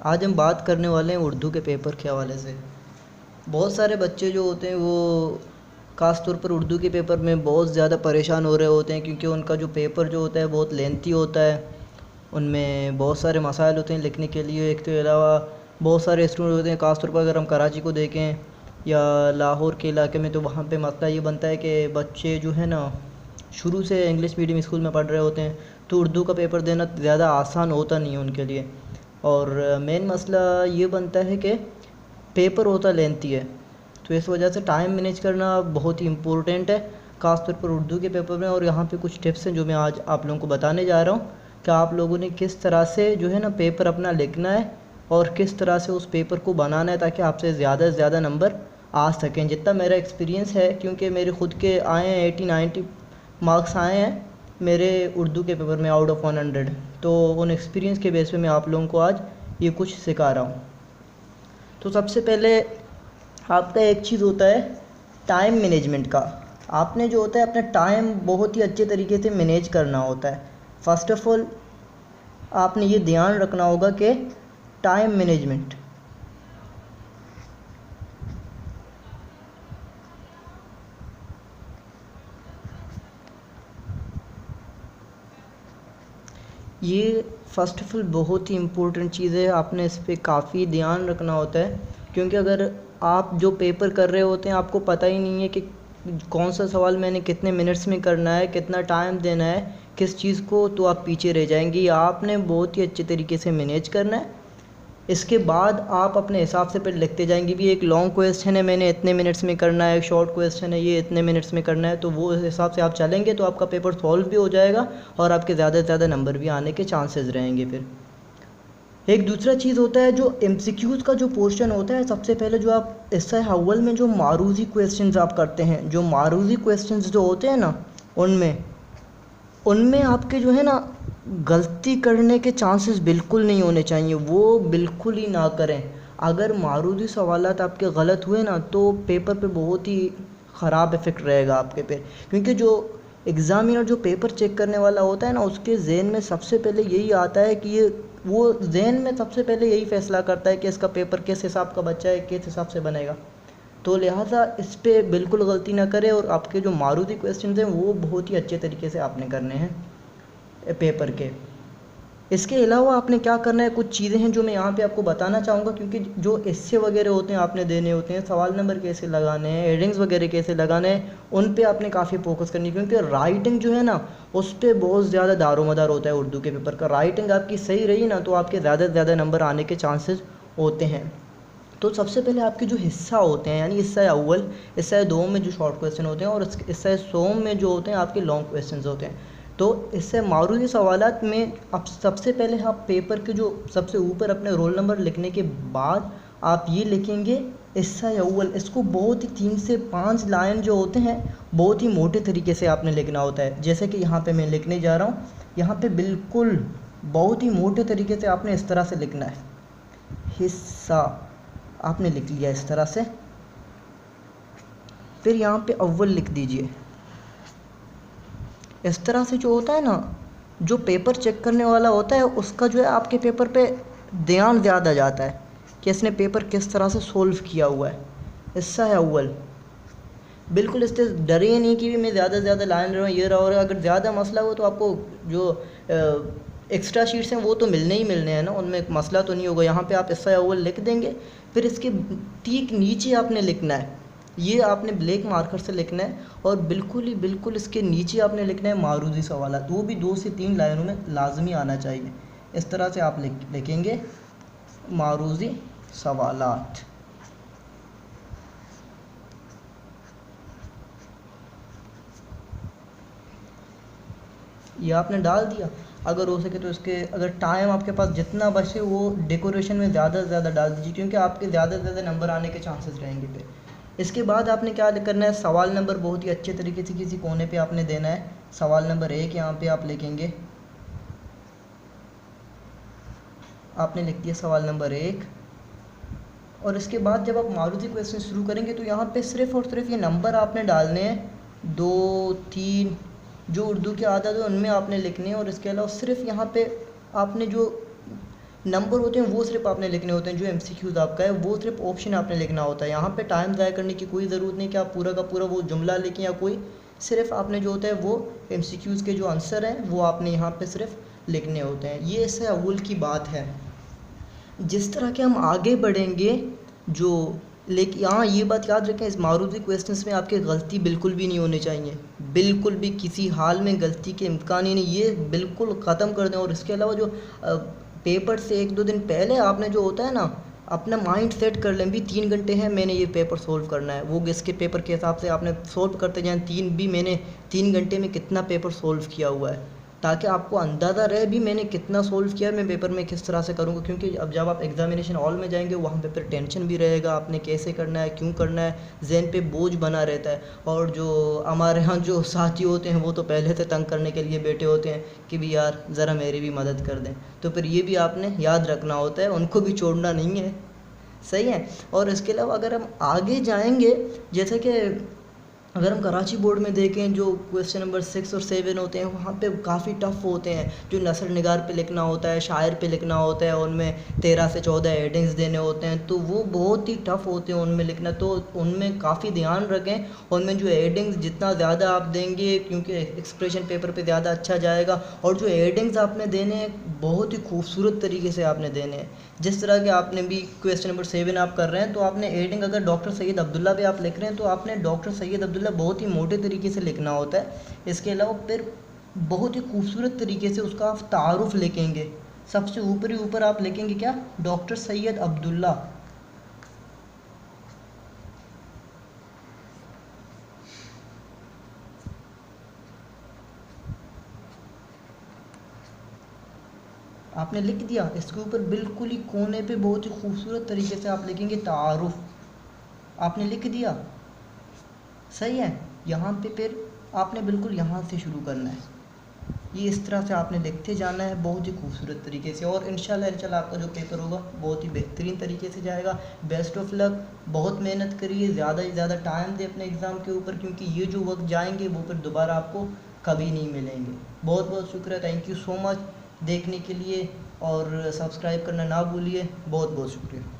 आज हम बात करने वाले हैं उर्दू के पेपर के हवाले से। बहुत सारे बच्चे जो होते हैं वो ख़ास तौर पर उर्दू के पेपर में बहुत ज़्यादा परेशान हो रहे होते हैं, क्योंकि उनका जो पेपर जो होता है बहुत लेंथी होता है। उनमें बहुत सारे मसाइल होते हैं लिखने के लिए। एक के अलावा बहुत सारे स्टूडेंट होते हैं, ख़ास तौर पर अगर हम कराची को देखें या लाहौर के इलाके में, तो वहाँ पे मसला ये बनता है कि बच्चे जो है ना शुरू से इंग्लिश मीडियम स्कूल में पढ़ रहे होते हैं, तो उर्दू का पेपर देना ज़्यादा आसान होता नहीं है उनके लिए। और मेन मसला ये बनता है कि पेपर होता लेंथी है, तो इस वजह से टाइम मैनेज करना बहुत ही इम्पोर्टेंट है, ख़ास तौर पर उर्दू के पेपर में। और यहाँ पे कुछ टिप्स हैं जो मैं आज आप लोगों को बताने जा रहा हूँ कि आप लोगों ने किस तरह से जो है ना पेपर अपना लिखना है और किस तरह से उस पेपर को बनाना है, ताकि आपसे ज़्यादा से ज़्यादा नंबर आ सकें। जितना मेरा एक्सपीरियंस है, क्योंकि मेरे ख़ुद के आए हैं 80-90 मार्क्स आए हैं मेरे उर्दू के पेपर में आउट ऑफ 100, तो उन एक्सपीरियंस के बेस पे मैं आप लोगों को आज ये कुछ सिखा रहा हूँ। तो सबसे पहले आपका एक चीज़ होता है टाइम मैनेजमेंट का। आपने जो होता है अपना टाइम बहुत ही अच्छे तरीके से मैनेज करना होता है। फ़र्स्ट ऑफ़ ऑल आपने ये ध्यान रखना होगा कि टाइम मैनेजमेंट, ये फ़र्स्ट ऑफ़ ऑल बहुत ही इम्पोर्टेंट चीज़ है। आपने इस पे काफ़ी ध्यान रखना होता है, क्योंकि अगर आप जो पेपर कर रहे होते हैं आपको पता ही नहीं है कि कौन सा सवाल मैंने कितने मिनट्स में करना है, कितना टाइम देना है किस चीज़ को, तो आप पीछे रह जाएंगे। आपने बहुत ही अच्छे तरीके से मैनेज करना है। इसके बाद आप अपने हिसाब से फिर लिखते जाएंगे भी एक लॉन्ग क्वेश्चन है मैंने इतने मिनट्स में करना है, एक शॉर्ट क्वेश्चन है ये इतने मिनट्स में करना है, तो वो हिसाब से आप चलेंगे तो आपका पेपर सॉल्व भी हो जाएगा और आपके ज़्यादा से ज़्यादा नंबर भी आने के चांसेस रहेंगे। फिर एक दूसरा चीज़ होता है जो एमसीक्यूज़ का जो पोर्शन होता है। सबसे पहले जो आप एसआई अव्वल में जो मारूजी क्वेश्चंस आप करते हैं, जो मारूजी क्वेश्चंस जो होते हैं ना, उनमें उनमें आपके जो है ना गलती करने के चांसेस बिल्कुल नहीं होने चाहिए, वो बिल्कुल ही ना करें। अगर मारूदी सवालात आपके गलत हुए ना तो पेपर पे बहुत ही ख़राब इफ़ेक्ट रहेगा आपके पे, क्योंकि जो एग्ज़ामिनर जो पेपर चेक करने वाला होता है ना उसके जहन में सबसे पहले यही आता है कि ये वो जहन में सबसे पहले यही फ़ैसला करता है कि इसका पेपर किस हिसाब का बच्चा है, किस हिसाब से बनेगा। तो लिहाजा इस पे बिल्कुल गलती ना करें और आपके जो मारूदी क्वेश्चन हैं वो बहुत ही अच्छे तरीके से आपने करने हैं पेपर के। इसके अलावा आपने क्या करना है, कुछ चीज़ें हैं जो मैं यहाँ पे आपको बताना चाहूँगा, क्योंकि जो एस्से वगैरह होते हैं आपने देने होते हैं, सवाल नंबर कैसे लगाने हैं, हेडिंग्स वगैरह कैसे लगाने हैं, उन पे आपने काफ़ी फोकस करनी है, क्योंकि राइटिंग जो है ना उस पर बहुत ज़्यादा दारोमदार होता है उर्दू के पेपर का। राइटिंग आपकी सही रही ना तो आपके ज़्यादा से ज़्यादा नंबर आने के चांसेस होते हैं। तो सबसे पहले आपके जो हिस्सा होते हैं, यानी हिस्सा अव्वल, हिस्सा दो में जो शॉर्ट क्वेश्चन होते हैं और हिस्सा सोम में जो होते हैं आपके लॉन्ग क्वेश्चंस होते हैं। तो इससे मारूदी सवालात में अब सबसे पहले आप पेपर के जो सबसे ऊपर अपने रोल नंबर लिखने के बाद आप ये लिखेंगे हिस्सा अव्वल। इसको बहुत ही 3 से 5 लाइन जो होते हैं बहुत ही मोटे तरीके से आपने लिखना होता है। जैसे कि यहाँ पे मैं लिखने जा रहा हूँ, यहाँ पे बिल्कुल बहुत ही मोटे तरीके से आपने इस तरह से लिखना है। हिस्सा आपने लिख लिया इस तरह से, फिर यहाँ पे अव्वल लिख दीजिए। इस तरह से जो होता है ना, जो पेपर चेक करने वाला होता है उसका जो है आपके पेपर पे ध्यान ज़्यादा जाता है कि इसने पेपर किस तरह से सोल्व किया हुआ है। हिस्सा है अव्वल, बिल्कुल इससे डरिए नहीं कि भी मैं ज़्यादा से ज़्यादा लाइन रहा हूँ ये रहा। और अगर ज़्यादा मसला हो तो आपको जो एक्स्ट्रा शीट्स हैं वो तो मिलने ही मिलने हैं ना, उनमें मसला तो नहीं होगा। यहाँ पे आप हिस्सा अव्वल लिख देंगे, फिर इसके ठीक नीचे आपने लिखना है, ये आपने ब्लैक मार्कर से लिखना है और बिल्कुल इसके नीचे आपने लिखना है मारूदी सवालात, वो भी 2 से 3 लाइनों में लाजमी आना चाहिए। इस तरह से आप लिखेंगे मारूदी सवालात। ये आपने डाल दिया। अगर हो सके तो इसके अगर टाइम आपके पास जितना बचे वो डेकोरेशन में ज़्यादा से ज़्यादा डाल दीजिए, क्योंकि आपके ज़्यादा से ज़्यादा नंबर आने के चांसेस रहेंगे फिर। इसके बाद आपने क्या करना है, सवाल नंबर बहुत ही अच्छे तरीके से किसी कोने पे आपने देना है। सवाल नंबर 1 यहाँ पे आप लिखेंगे, आपने लिख दिया सवाल नंबर 1। और इसके बाद जब आप मारूति क्वेश्चन शुरू करेंगे तो यहाँ पे सिर्फ़ और सिर्फ ये नंबर आपने डालने हैं 2 3 जो उर्दू के आदत है उनमें आपने लिखने हैं। और इसके अलावा सिर्फ यहाँ पे आपने जो नंबर होते हैं वो सिर्फ आपने लिखने होते हैं, जो एमसीक्यूज़ आपका है वो सिर्फ ऑप्शन आपने लिखना होता है। यहाँ पे टाइम ज़ाया करने की कोई ज़रूरत नहीं कि आप पूरा का पूरा वो जुमला लिखें या कोई, सिर्फ आपने जो होता है वो एमसीक्यूज़ के जो आंसर हैं वो आपने यहाँ पे सिर्फ लिखने होते हैं। ये इससे अव्वल की बात है। जिस तरह के हम आगे बढ़ेंगे जो, लेकिन यहाँ ये बात याद रखें, इस मारूती क्वेश्चंस में आपके गलती बिल्कुल भी नहीं होनी चाहिए, बिल्कुल भी किसी हाल में गलती के इम्कान ही नहीं, ये बिल्कुल ख़त्म कर दें। और इसके अलावा जो पेपर से 1-2 दिन पहले आपने जो होता है ना, अपना माइंड सेट कर लें भी 3 घंटे हैं मैंने ये पेपर सोल्व करना है, वो इसके पेपर के हिसाब से आपने सोल्व करते जाएँ। मैंने 3 घंटे में कितना पेपर सोल्व किया हुआ है, ताकि आपको अंदाज़ा रहे भी मैंने कितना सोल्व किया, मैं पेपर में किस तरह से करूँगा। क्योंकि अब जब आप एग्ज़ामिनेशन हॉल में जाएंगे वहाँ पे फिर टेंशन भी रहेगा, आपने कैसे करना है, क्यों करना है, ज़हन पे बोझ बना रहता है। और जो हमारे यहाँ जो साथी होते हैं वो तो पहले से तंग करने के लिए बैठे होते हैं कि भी यार ज़रा मेरी भी मदद कर दें, तो फिर ये भी आपने याद रखना होता है, उनको भी छोड़ना नहीं है। सही है। और इसके अलावा अगर हम आगे जाएंगे, जैसे कि अगर हम कराची बोर्ड में देखें, जो क्वेश्चन नंबर 6 और 7 होते हैं वहाँ पे काफ़ी टफ होते हैं। जो नसर निगार पे लिखना होता है, शायर पे लिखना होता है, उनमें 13 से 14 हेडिंग्स देने होते हैं, तो वो बहुत ही टफ होते हैं उनमें लिखना। तो उनमें काफ़ी ध्यान रखें, उनमें जो हेडिंग्स जितना ज़्यादा आप देंगे, क्योंकि एक्सप्रेशन पेपर पे ज़्यादा अच्छा जाएगा। और जो हेडिंग्स आपने देने हैं बहुत ही खूबसूरत तरीके से आपने देने हैं। जिस तरह के आपने भी क्वेश्चन नंबर 7 आप कर रहे हैं, तो आपने हेडिंग अगर डॉक्टर सैयद अब्दुल्ला पे आप लिख रहे हैं तो आपने डॉक्टर सैयद अब्दुल्ला बहुत ही मोटे तरीके से लिखना होता है। इसके अलावा फिर बहुत ही खूबसूरत तरीके से उसका आप तारुफ लिखेंगे, सबसे ऊपर ही ऊपर आप लिखेंगे क्या, डॉक्टर सैयद अब्दुल्ला। आपने लिख दिया, इसके ऊपर बिल्कुल ही कोने पे बहुत ही खूबसूरत तरीके से आप लिखेंगे तारुफ, आपने लिख दिया। सही है। यहाँ पे फिर आपने बिल्कुल यहाँ से शुरू करना है, ये इस तरह से आपने लिखते जाना है बहुत ही खूबसूरत तरीके से। और इंशाल्लाह आपका जो पेपर होगा बहुत ही बेहतरीन तरीके से जाएगा। बेस्ट ऑफ लक, बहुत मेहनत करिए, ज़्यादा से ज़्यादा टाइम दें अपने एग्ज़ाम के ऊपर, क्योंकि ये जो वक्त जाएंगे वो फिर दोबारा आपको कभी नहीं मिलेंगे। बहुत बहुत शुक्रिया, थैंक यू सो मच देखने के लिए, और सब्सक्राइब करना ना भूलिए। बहुत बहुत शुक्रिया।